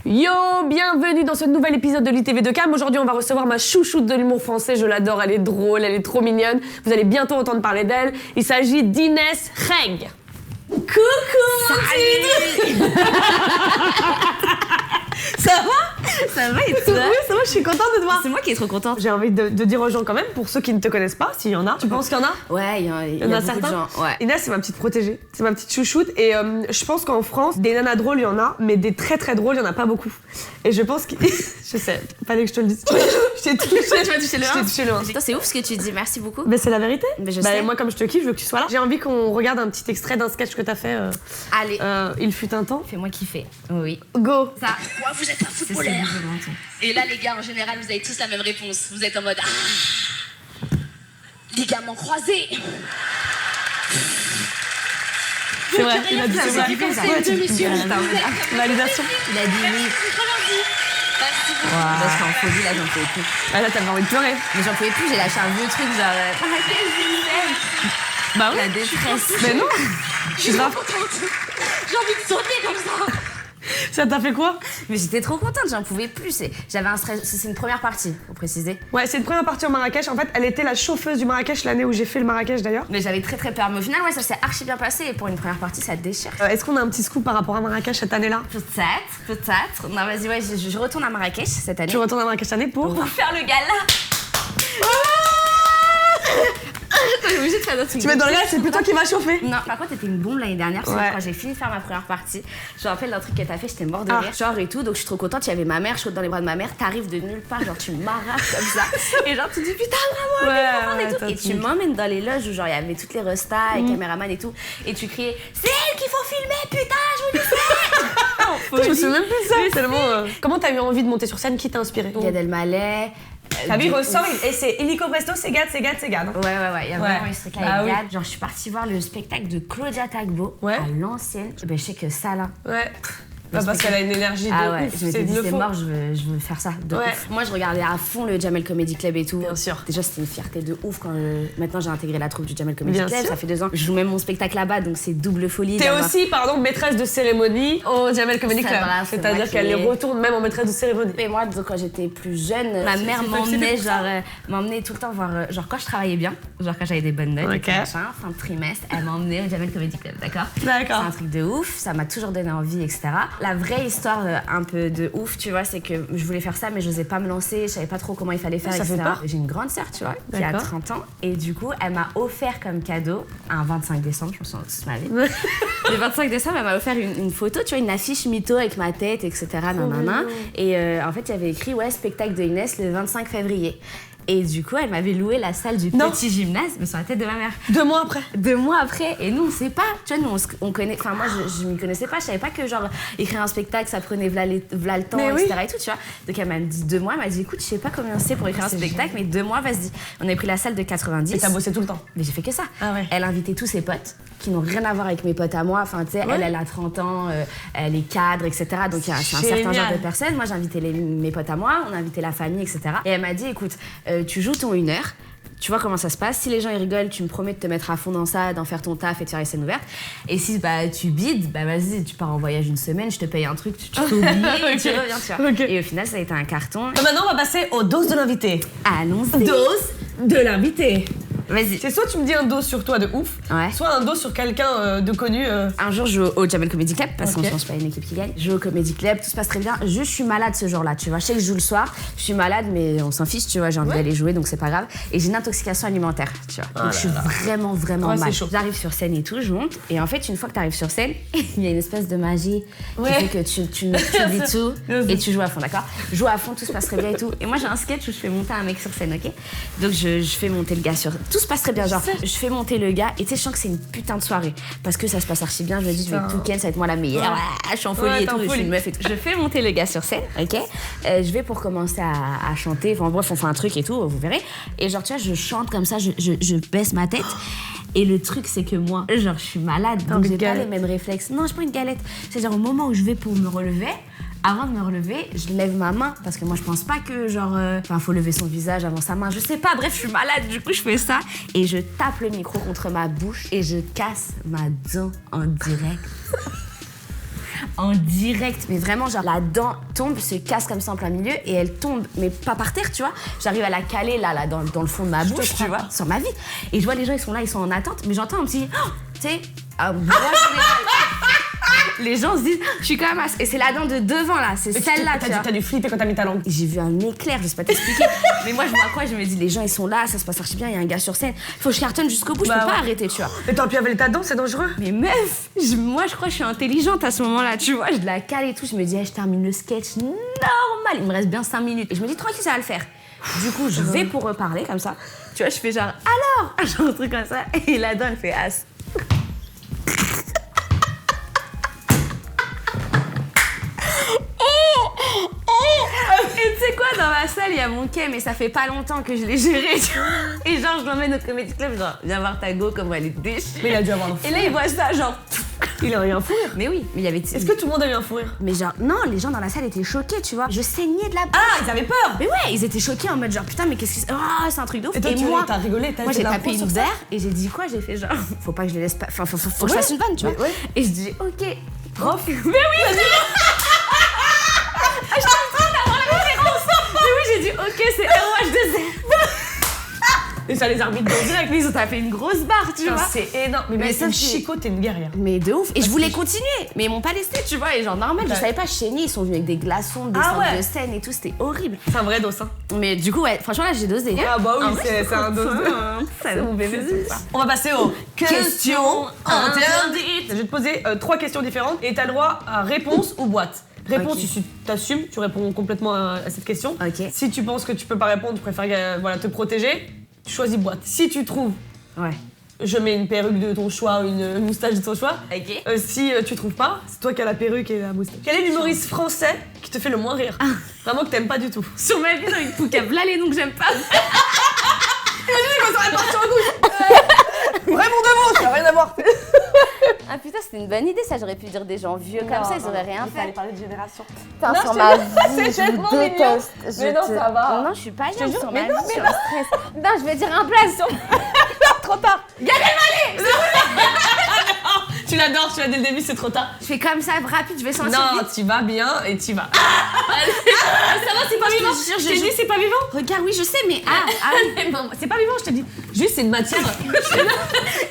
Yo, bienvenue dans ce nouvel épisode de l'ITV de Cam. Aujourd'hui, on va recevoir ma chouchoute de l'humour français. Je l'adore, elle est drôle, elle est trop mignonne. Vous allez bientôt entendre parler d'elle. Il s'agit d'Inès Reg. Coucou! Salut! Ça va? Ça va et toi? Oui, ça va, je suis contente de te voir. C'est moi qui est trop contente. J'ai envie de dire aux gens quand même, pour ceux qui ne te connaissent pas, s'il y en a. Tu penses qu'il y en a? Ouais, il y en a beaucoup de gens. Ouais. Inès, c'est ma petite protégée, c'est ma petite chouchoute. Et je pense qu'en France, des nanas drôles, il y en a, mais des très très drôles, il y en a pas beaucoup. Et je pense que... je sais, fallait que je te le dise. Je t'ai touché. Tu m'as touché le 1. Je t'ai touché le 1. Putain, c'est ouf ce que tu dis, merci beaucoup. Mais c'est la vérité. Mais je sais. Moi, comme je te kiffe, je veux que tu sois là. J'ai envie qu'on regarde un petit extrait d'un sketch que t'as fait. Allez, Il fut un temps. fais-moi kiffer. Oui. Go. Ça, Moi, vous êtes un c'est footballeur. ça. Et là, les gars, en général, vous avez tous la même réponse. Vous êtes en mode ligaments croisés. C'est vrai, il a dit c'est vrai. C'est deux messieurs. Validation. Il a dit oui. Merci beaucoup. Bah, je suis en folie là, j'en pouvais plus. Ah là, t'avais envie de pleurer. Mais j'en pouvais plus, j'ai lâché un vieux truc genre. Bah La détresse. Mais non. Je suis grave. J'ai envie de sauter comme ça. Ça t'a fait quoi? Mais j'étais trop contente, j'en pouvais plus. J'avais un stress. C'est une première partie, faut préciser. Ouais, c'est une première partie au Marrakech. En fait, elle était la chauffeuse du Marrakech l'année où j'ai fait le Marrakech d'ailleurs. Mais j'avais très très peur. Mais au final, ouais, ça s'est archi bien passé. Et pour une première partie, ça déchire. Est-ce qu'on a un petit scoop par rapport à Marrakech cette année-là? Peut-être. Non, vas-y, ouais, je retourne à Marrakech cette année. Tu retournes à Marrakech cette année pour faire le gala. T'es obligée de faire d'autres trucs. Tu mets dans le gars, c'est plutôt qui m'a chauffé. Non, par contre, t'étais une bombe l'année dernière. Parce que Ouais. quand j'ai fini de faire ma première partie, je me rappelle d'un truc que t'as fait, j'étais mort de Ah. rire. Genre et tout, donc je suis trop contente. Il y avait ma mère, je saute dans les bras de ma mère, t'arrives de nulle part, genre tu m'arraches comme ça. Et genre tu dis putain, bravo, Ouais, les enfants ouais, et tout. t'as Et tu dit. m'emmènes dans les loges où genre il y avait toutes les restas, les caméramans et tout. Et tu criais, c'est elle qu'il faut filmer, putain, je vous le fais. Je me souviens même plus de ça. Tellement. Comment t'as eu envie de monter sur scène? Qui t'a inspiré? Gad Elmaleh. T'as vu, il ressort et c'est illico presto, c'est Gad. Ouais, il y a vraiment eu ce truc Ah avec oui. Gad. Genre, je suis partie voir le spectacle de Claudia Tagbo Ouais. à l'ancienne. Ben, je sais que ça, là. Ouais. Bah, parce qu'elle a une énergie de Ah ouais, ouf. je m'étais dit, de c'est faux. mort, je veux faire ça. De Ouais. ouf. Moi, je regardais à fond le Jamel Comedy Club et tout. Bien sûr. Déjà, c'était une fierté de ouf quand maintenant j'ai intégré la troupe du Jamel Comedy Bien Club. sûr. Ça fait 2 ans. Je joue même mon spectacle là-bas, donc c'est double folie. T'es d'avoir- aussi, maîtresse de cérémonie au Jamel Comedy C'est Club. vrai, c'est C'est-à-dire moi qu'elle qui- les retourne même en maîtresse de cérémonie. Et moi, donc, quand j'étais plus jeune, ma mère c'est m'emmenait pour ça. m'emmenait tout le temps voir, genre quand je travaillais bien, genre quand j'avais des bonnes notes, et Ok. tout machin, fin de trimestre, elle m'emmenait au Jamel Comedy Club, d'accord? D'accord. C'est un truc de ouf, ça m'a toujours donné envie, etc. La vraie histoire un peu de ouf, tu vois, c'est que je voulais faire ça, mais je n'osais pas me lancer, je savais pas trop comment il fallait faire, Ça fait etc. peur. J'ai une grande sœur, tu vois, qui a D'accord. 30 ans, et du coup, elle m'a offert comme cadeau, un 25 décembre, je me souviens toute ma vie. Le 25 décembre, elle m'a offert une photo, tu vois, une affiche mytho avec ma tête, etc. nanana. Et en fait, il y avait écrit, ouais, spectacle de Inès le 25 février. Et du coup, elle m'avait loué la salle du Non. petit gymnase, mais sur la tête de ma mère. 2 mois après. 2 mois après, et nous on sait pas, tu vois, nous on connaît, enfin moi je m'y connaissais pas, je savais pas que genre écrire un spectacle ça prenait v'là le temps, Mais oui. etc. et tout, tu vois. Donc elle m'a dit 2 mois, elle m'a dit écoute, je sais pas combien c'est pour écrire un c'est spectacle, mais 2 mois, vas-y. On a pris la salle de 90. Et t'as bossé tout le temps. Mais j'ai fait que ça. Ah ouais. Elle invitait tous ses potes qui n'ont rien à voir avec mes potes à moi. Enfin, tu sais, Ouais. elle a 30 ans, elle est cadre, etc. Donc, c'est un certain genre Génial. de personnes. Moi, j'ai invité mes potes à moi, on a invité la famille, etc. Et elle m'a dit, écoute, tu joues ton 1 heure. Tu vois comment ça se passe. Si les gens ils rigolent, tu me promets de te mettre à fond dans ça, d'en faire ton taf et de faire les scènes ouvertes. Et si bah, tu bides, bah vas-y, tu pars en voyage 1 semaine, je te paye un truc, tu te fais oublier et tu Ok. reviens, tu vois. Ok. Et au final, ça a été un carton. Maintenant, on va passer aux doses de l'invité. Allons-y. Dose de l'invité. Vas-y. C'est soit tu me dis un dos sur toi de ouf, Ouais. soit un dos sur quelqu'un de connu. Un jour, je joue au Jamel Comedy Club parce qu'on Ok. ne change pas une équipe qui gagne. Je joue au Comedy Club, tout se passe très bien. Je suis malade ce jour-là, tu vois. Je sais que je joue le soir, je suis malade, mais on s'en fiche, tu vois. J'ai envie d'aller jouer, donc c'est pas grave. Et j'ai une intoxication alimentaire, tu vois. Donc je suis vraiment, vraiment Ouais, c'est mal. chaud. J'arrive sur scène et tout, je monte. Et en fait, une fois que tu arrives sur scène, il y a une espèce de magie Ouais. qui fait que tu oublies tout Bien sûr. et tu joues à fond, d'accord? Je joue à fond, tout se passe très bien et tout. Et moi, j'ai un sketch où je fais monter un mec sur scène, ok? Donc je fais monter le gars sur. Tout se passe très bien, genre. Je fais monter le gars et tu sais, je sens que c'est une putain de soirée parce que ça se passe archi bien. Je me dis, je vais Putain. tout ken, ça va être moi la meilleure. Ouais. Ouais, je suis en folie Ouais, et t'es en tout, je suis folie. une meuf et tout. Je fais monter le gars sur scène, ok. Je vais pour commencer à chanter. Enfin, bref, on fait un truc et tout, vous verrez. Et genre, tu vois, je chante comme ça, je baisse ma tête. Et le truc, c'est que moi, genre, je suis malade, donc envie j'ai de pas les galette. mêmes réflexes. Non, j'ai pas une galette. C'est-à-dire, au moment où je vais pour me relever, avant de me relever, je lève ma main parce que moi je pense pas que genre enfin faut lever son visage avant sa main, je sais pas, bref, je suis malade, du coup je fais ça et je tape le micro contre ma bouche et je casse ma dent en direct. en direct. Mais vraiment, genre, la dent tombe, se casse comme ça en plein milieu et elle tombe, mais pas par terre, tu vois. J'arrive à la caler là dans le fond de ma bouche, tu vois, sur ma vie. Et je vois les gens, ils sont là, ils sont en attente, mais j'entends un petit, oh, tu sais, les gens se disent, je suis quand même et c'est la dent de devant là, c'est celle-là, tu vois. T'as dû flipper quand t'as mis ta langue. J'ai vu un éclair, je sais pas t'expliquer. Mais moi, je vois quoi? Je me dis, les gens, ils sont là, ça se passe archi bien, il y a un gars sur scène. Faut que je cartonne jusqu'au bout, je peux pas arrêter, tu vois. Et t'as pu avaler ta dent, c'est dangereux. Mais meuf, moi, je crois que je suis intelligente à ce moment-là, tu vois. Je la cale et tout, je me dis, je termine le sketch normal. Il me reste bien 5 minutes. Et je me dis, tranquille, ça va le faire. Du coup, je vais pour reparler comme ça. Tu vois, je fais genre, alors genre un truc comme ça. Et la dent, elle fait as. Et tu sais quoi, dans ma salle, il y a mon quai, mais ça fait pas longtemps que je l'ai géré, tu vois. Et genre, je l'emmène au Comedy Club, genre, viens voir ta go, comme elle est déchirée. Mais il a dû avoir un fou. Et là, il voit ça, genre. Il a eu un fou rire. Mais oui, mais il y avait. Est-ce que tout le monde a eu un fou rire? Mais genre, non, les gens dans la salle étaient choqués, tu vois. Je saignais de la bouche. Ah, ils avaient peur. Mais ouais, ils étaient choqués en mode genre, putain, mais qu'est-ce que c'est? Oh, c'est un truc de ouf. Et toi, moi, t'as rigolé, moi, j'ai tapé une verre et j'ai dit quoi? J'ai fait genre, faut pas que je les laisse pas. Enfin, faut que je fasse une vanne, tu vois. Ouais. Et je dis, ok. Prof. Mais oui, je suis en train d'avoir la référence. Mais oui, j'ai dit, ok, c'est ROH2R. Et ça les arbitres dans direct. Mais ils ont tapé une grosse barre, tu vois. C'est énorme. Mais ça, c'est c'est- Chico, t'es une guerrière. Mais de ouf. Et je voulais continuer, mais ils m'ont pas laissé, tu vois. Et genre, normal, je savais pas, je saignais, ils sont venus avec des glaçons, des Ah centres ouais. de scène et tout, c'était horrible. C'est un vrai dos, hein. Mais du coup, ouais, franchement, là, j'ai dosé. Ah bah oui, En vrai, c'est un dos. C'est mon bébé. On va passer aux questions interdites. interdites. Je vais te poser 3 questions différentes et t'as le droit à réponse ou boîte. Réponse, Ok. tu t'assumes, tu réponds complètement à cette question. Ok. Si tu penses que tu peux pas répondre, tu préfères voilà, te protéger, tu choisis boîte. Si tu trouves, Ouais. je mets une perruque de ton choix ou une moustache de ton choix. Ok. Si tu trouves pas, c'est toi qui as la perruque et la moustache. Quel est l'humoriste français qui te fait le moins rire? Vraiment que t'aimes pas du tout. Sur ma vie, dans une poucave, là, les noms que j'aime pas. Quand ça répartit en couche. Vraiment de mots, ça n'a rien à voir. Ah putain, c'était une bonne idée, ça. J'aurais pu dire des gens vieux comme ça, ils auraient rien fait. parler de génération. Putain, Non, sur je ma te- vie, c'est je vous tellement mignon. déteste. Mais non, ça va. Non, je suis pas bien jure, sur mais ma non, vie, mais je suis en stress. Non, je vais dire un plat sur... Trop tard. Tu l'adores, tu l'as dès le début, c'est trop tard. Je fais comme ça, rapide, je vais sentir Non, vite. tu vas bien et tu vas. Ça va, c'est pas vivant. Je t'ai dit, c'est pas vivant. Regarde, oui, je sais, mais oui. Non, c'est pas vivant, je t'ai dit. Juste, c'est une matière.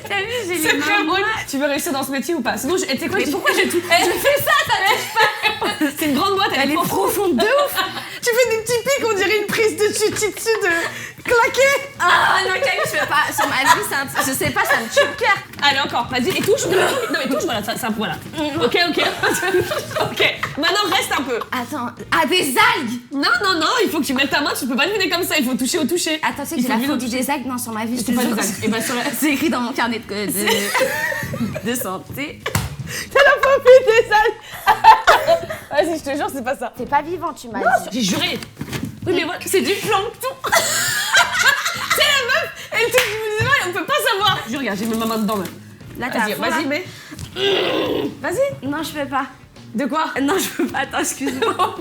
T'as vu, j'ai C'est les très mains. drôle. Tu veux réussir dans ce métier ou pas? Sinon, tu sais quoi? Mais pourquoi j'ai tout... Je fais ça, ça lève pas. C'est une grande boîte, elle est profonde de ouf. Tu fais des petits pics, on dirait une prise de tutti dessus de claquer. Ah non, Camille, je fais pas. Sur ma vie, c'est un... Je sais pas, ça me tue le cœur. Allez, encore, vas-y, et touche. Non, mais touche, voilà, ça, voilà. Ok. Ok, maintenant reste un peu. Attends, ah, des algues. Non, il faut que tu mettes ta main, tu peux pas deviner comme ça, il faut toucher au toucher. Attends, tu sais que Il j'ai faut la deviner au phobie des algues. Non, sur ma vie, je te C'est pas jure. des algues. Et bah, sur la... C'est écrit dans mon carnet de santé. T'as la phobie des algues. Vas-y, je te jure, c'est pas ça. T'es pas vivant, tu m'as dit. J'ai juré. Oui, mais voilà, c'est du plancton. C'est la meuf, elle te dit, on peut pas savoir. Je regarde, j'ai mis ma main dedans, meuf. Là, t'as Vas-y, à fond, là. vas-y, mais. Vas-y. Non, je peux pas. De quoi? Non, je peux pas. Attends, excuse-moi.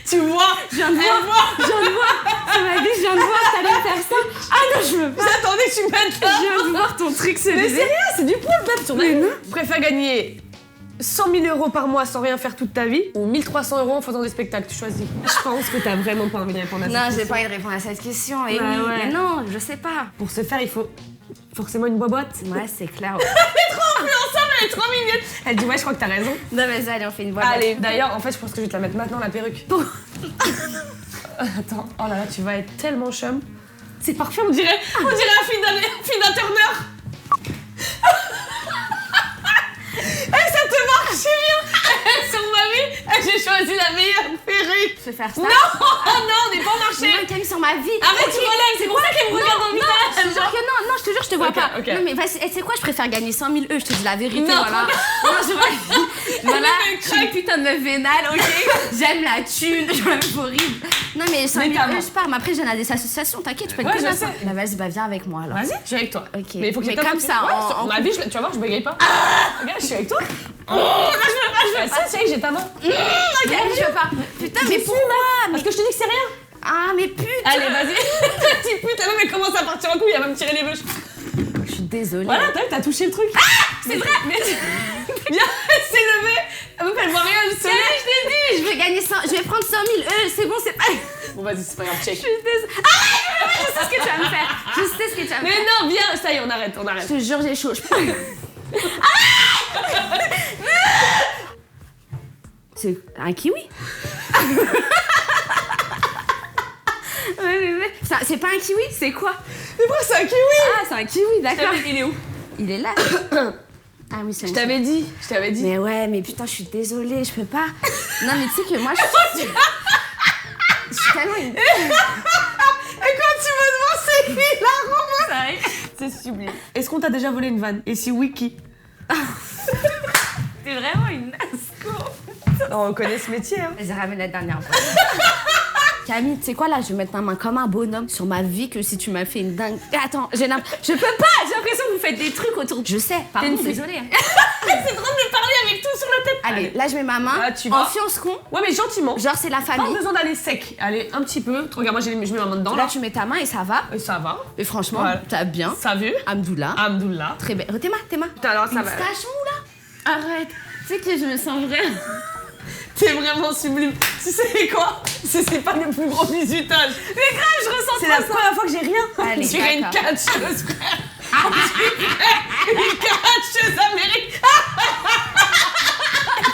Tu vois? Je viens de voir. Je viens de voir. Sur ma vie, je viens de voir. T'allais faire ça. Ah non, je veux pas. J'attendais que tu mettes là. Je viens de voir ton truc, c'est Mais bébé. c'est rien, c'est du poil, meuf. Sur Je préfère gagner 100 000 € par mois sans rien faire toute ta vie ou 1 300 € en faisant des spectacles, tu choisis. Je pense que t'as vraiment pas envie de répondre à ça. Non, j'ai pas envie de répondre à cette question. Et Ouais, oui, ouais. mais non, je sais pas. Pour ce faire, il faut forcément une boîte. Ouais, c'est clair. Influençable, elle est trop mignonne. Elle dit ouais, je crois que t'as raison. Non, mais ça, allez, on fait une boîte. Allez, d'ailleurs, en fait, je pense que je vais te la mettre maintenant, la perruque. Attends, oh là là, tu vas être tellement chum. C'est parfait, on dirait un film d'un Turner. Eh, ça te marche bien. Sur ma vie, j'ai choisi la meilleure perruque. Je vais faire ça. Non, non, on n'est pas au marché. Non, Camille, sur ma vie. Arrête, tu relèves, c'est pour ça qu'elle me regarde dans le Je te visage. jure que non, je te jure, je te vois Ok, pas. ok. Non, mais vas-y, et tu sais quoi, je préfère gagner 100 000 €, je te dis la vérité, Non, voilà. Non, je vois. Voilà, Elle je suis une putain de meuf vénale, ok. J'aime la thune, je la meuf horrible. Non, mais 100 000 Mais €, je pars, mais après, je viens à des associations, t'inquiète, je peux Ouais, être que je ça. sais. Bah, vas-y, bah, viens avec moi alors. Vas-y, je suis avec toi. Ok. Mais il faut que Mais tu comme ça, ouais, en- sur en ma vie, tu vas voir, je bégaye pas. Regarde, je suis avec toi. Oh, là, je veux pas. Si, j'ai ta main. Ok, je veux pas. Putain, mais pourquoi? Parce que je te dis que c'est rien. Ah, mais putain. Allez, vas-y. Petite pute, elle mais commence à partir en couille, elle va me tirer les veuches. Je suis désolée. Voilà, t'as vu, t'as touché le truc. Ah, c'est vrai. Mais bien, elle s'est levée. Elle veut elle voit rien, je sais. Je t'ai dit, je vais gagner 100, je vais prendre 100 000. C'est bon, c'est pas. Bon, vas-y, c'est pas grave, check. Je sais ce que tu vas me faire. Je sais ce que tu vas me Mais faire. non, viens, ça y est, on arrête. Je te jure, j'ai chaud. C'est un kiwi. Ouais. C'est pas un kiwi, c'est quoi? Mais pourquoi c'est un kiwi? Ah, c'est un kiwi, d'accord. Il est où? Il est là. Ah oui, c'est Je t'avais dit. Mais ouais, mais putain, je suis désolée, je peux pas. Non, mais tu sais que moi, je suis tellement une... Et quand tu me demandes c'est qui la romance? C'est sublime. Est-ce qu'on t'a déjà volé une vanne? Et si oui, qui? T'es vraiment une asco. On connaît ce métier, hein. Vas-y, ramène la dernière fois. Camille, tu sais quoi là, je vais mettre ma main comme un bonhomme sur ma vie que si tu m'as fait une dingue. Attends, je peux pas, j'ai l'impression que vous faites des trucs autour. Je sais, pardon, une fille. désolée. C'est drôle de parler avec tout sur la tête. Allez, là je mets ma main Ah, tu vas. en fiance-con, Ouais, mais gentiment. genre c'est la Pas famille. besoin d'aller sec. Allez, un petit peu. Regarde, moi je mets ma main dedans. Là Là, tu mets ta main et ça va. Et ça va. Et franchement, Voilà. t'as bien. Ça vu? Amdoula. Amdoullah. Très bien. Tes mains. Putain, alors ça va. Station là. Arrête. Tu sais que je me sens vraiment. T'es vraiment sublime. Tu sais quoi? C'est pas le plus gros bisutage. Mais grave, je ressens c'est la première fois que j'ai rien. Allez, on dirait une d'accord. catcheuse, frère. On dirait une catcheuse américaine.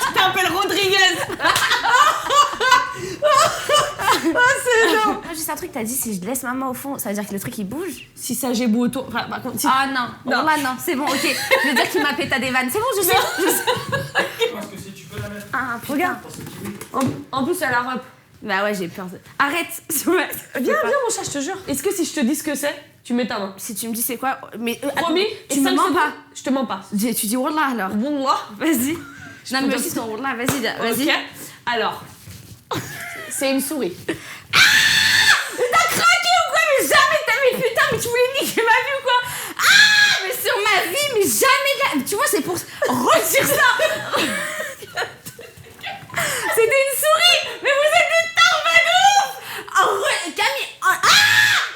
Tu t'appelles Rodriguez. C'est énorme. Moi, juste un truc, t'as dit si je laisse ma main au fond, ça veut dire que le truc il bouge. Si ça j'ai beau autour. Enfin, par contre, si... Ah non, Non. là non, c'est bon, ok. Je veux dire qu'il m'a pété des vannes. C'est bon, je sais. Je pense que si tu peux la mettre Ah putain. Regarde. pour ce kiwi. En plus, elle a rep. Bah ouais, j'ai peur. Arrête. Viens, mon chat, je te jure. Est-ce que si je te dis ce que c'est, tu mets ta main? Si tu me dis c'est quoi, mais Promis? attends, Et tu me 5 mens secondes, pas. Je te mens pas. Tu dis wallah alors. Wallah. Vas-y. Non peux mais dire- aussi ton wallah, vas-y. Ok. Alors, c'est une souris. T'as craqué ou quoi? Mais jamais t'as mis putain, mais tu voulais niquer ma vie ou quoi? Ah, mais sur ma vie, mais jamais de la... Tu vois, c'est pour retire ça. C'était une souris, mais vous êtes des tarmes de ouf. Camille,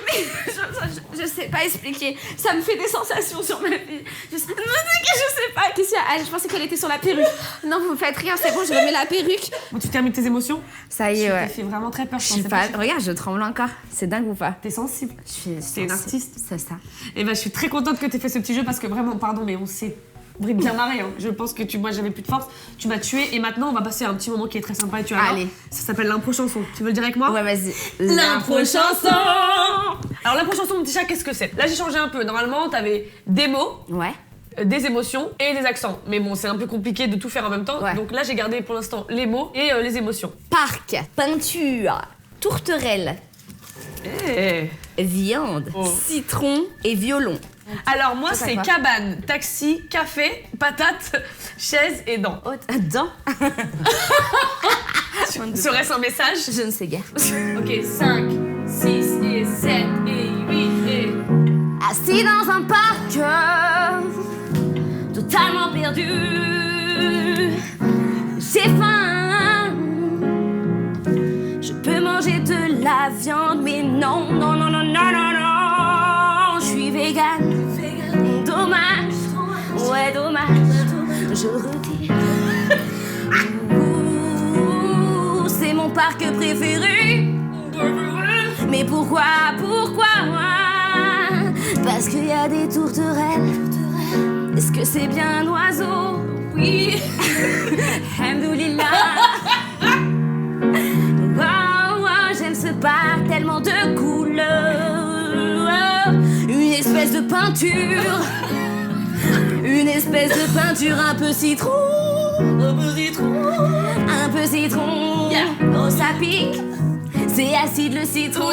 mais je sais pas expliquer. Ça me fait des sensations sur ma vie. Je sais pas. Qu'est-ce qu'il y a? Ah, je pensais qu'elle était sur la perruque. Non, vous me faites rien, c'est bon, je remets la perruque. Bon, tu termines tes émotions? Ça y Tu est, t'es ouais. fait vraiment très peur, Je sais pas, regarde, je tremble encore. C'est dingue ou pas? T'es sensible. C'est une artiste. C'est ça. Et ben, je suis très contente que t'aies fait ce petit jeu parce que vraiment, pardon, mais on s'est bien marré. Hein. Je pense que moi, j'avais plus de force. Tu m'as tué et maintenant, on va passer à un petit moment qui est très sympa et tu vas voir. Allez. Ça s'appelle l'impro chanson. Tu veux le dire avec moi? Ouais, vas-y. L'impro chanson. Alors, l'impro chanson, mon petit chat, qu'est-ce que c'est? Là, j'ai changé un peu. Normalement, t'avais des mots, Ouais. des émotions et des accents. Mais bon, c'est un peu compliqué de tout faire en même temps. Ouais. Donc là, j'ai gardé pour l'instant les mots et les émotions. Parc, peinture, tourterelle, Eh. viande, Oh. citron et violon. Alors moi, Ça, c'est quoi? cabane, taxi, café, patate, chaise et dents. Oh, dents. Serait-ce un message? Je ne sais guère. Ok, 5, 6 et 7 et 8 et... Assis dans un parc, totalement perdu. J'ai faim. Je peux manger de la viande, mais non. Je suis végane. Dommage. Ouais, dommage. Je le redis. Ouh, c'est mon parc préféré. Mais pourquoi? Parce qu'il y a des tourterelles. Est-ce que c'est bien un oiseau? Oui. Alhamdoulilah. Wow, j'aime ce parc, tellement de couleurs. Une espèce de peinture. Une espèce de peinture un peu citron. Un peu citron. Oh, ça pique. C'est acide le citron.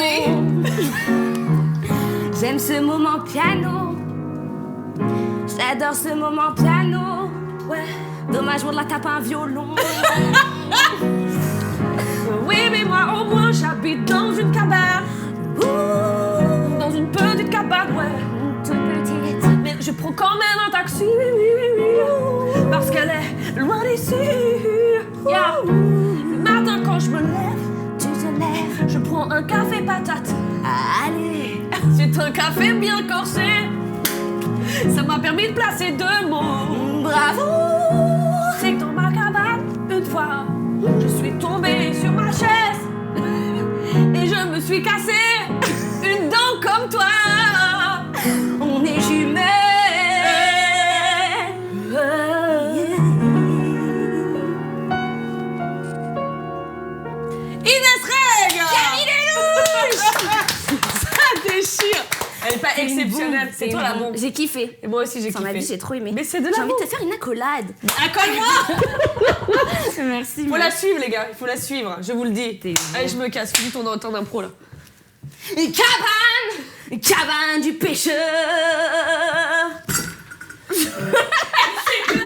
J'aime ce moment piano. J'adore ce moment piano. Ouais. Dommage, on la tape un violon. Oui, mais moi au moins, j'habite dans une cabane. Ouh, Dans une petite cabane, ouais. toute petite. Mais je prends quand même un taxi. Parce qu'elle est loin d'ici. Yeah. Le matin quand je me lève, Tu te lèves. je prends un café patate. Allez. C'est un café bien corsé. Ça m'a permis de placer 2 mots. Bravo. C'est que dans ma cabane, une fois, je suis tombée sur ma chaise et je me suis cassée une dent comme toi. On est jumelles. Inès Reg. Ça déchire. Elle est pas exceptionnelle, c'est toi la bombe. J'ai kiffé. Et moi aussi j'ai Dans ma vie, kiffé. j'ai trop aimé. Mais c'est de la J'ai envie bombe. de te faire une accolade. Accole-moi. Merci. Faut la suivre les gars, il faut la suivre, je vous le dis. T'es Allez, je me casse, finis ton temps d'impro là. Cabane du pêcheur.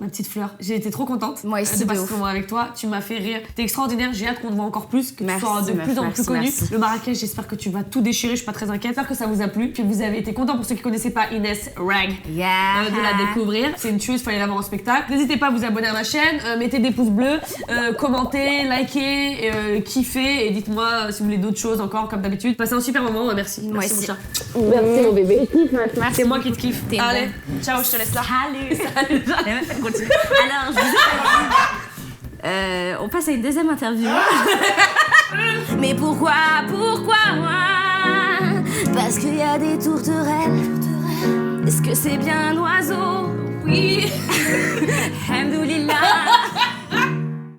Ma petite fleur, j'ai été trop contente Moi aussi, de de passer ouf. ce moment avec toi. Tu m'as fait rire. T'es extraordinaire. J'ai hâte qu'on te voit encore plus, que Merci, tu sois de meuf, plus en plus merci, connu. merci. Le Marrakech, j'espère que tu vas tout déchirer. Je suis pas très inquiète. J'espère que ça vous a plu, que vous avez été contents. Pour ceux qui connaissaient pas Inès Reg, de la découvrir. C'est une tueuse, fallait la voir en spectacle. N'hésitez pas à vous abonner à ma chaîne, mettez des pouces bleus, commentez, likez, kiffez et dites-moi si vous voulez d'autres choses encore comme d'habitude. Passez un super moment. Merci. Moi Merci, mon aussi. chat. Merci mon bébé. C'est moi qui te kiffe. T'es Allez, bon. ciao, je te laisse là. Salut. Continue. Alors, je vous ai... on passe à une deuxième interview. Mais pourquoi moi? Parce qu'il y a des tourterelles. Est-ce que c'est bien un oiseau? Oui. Alhamdoulilah.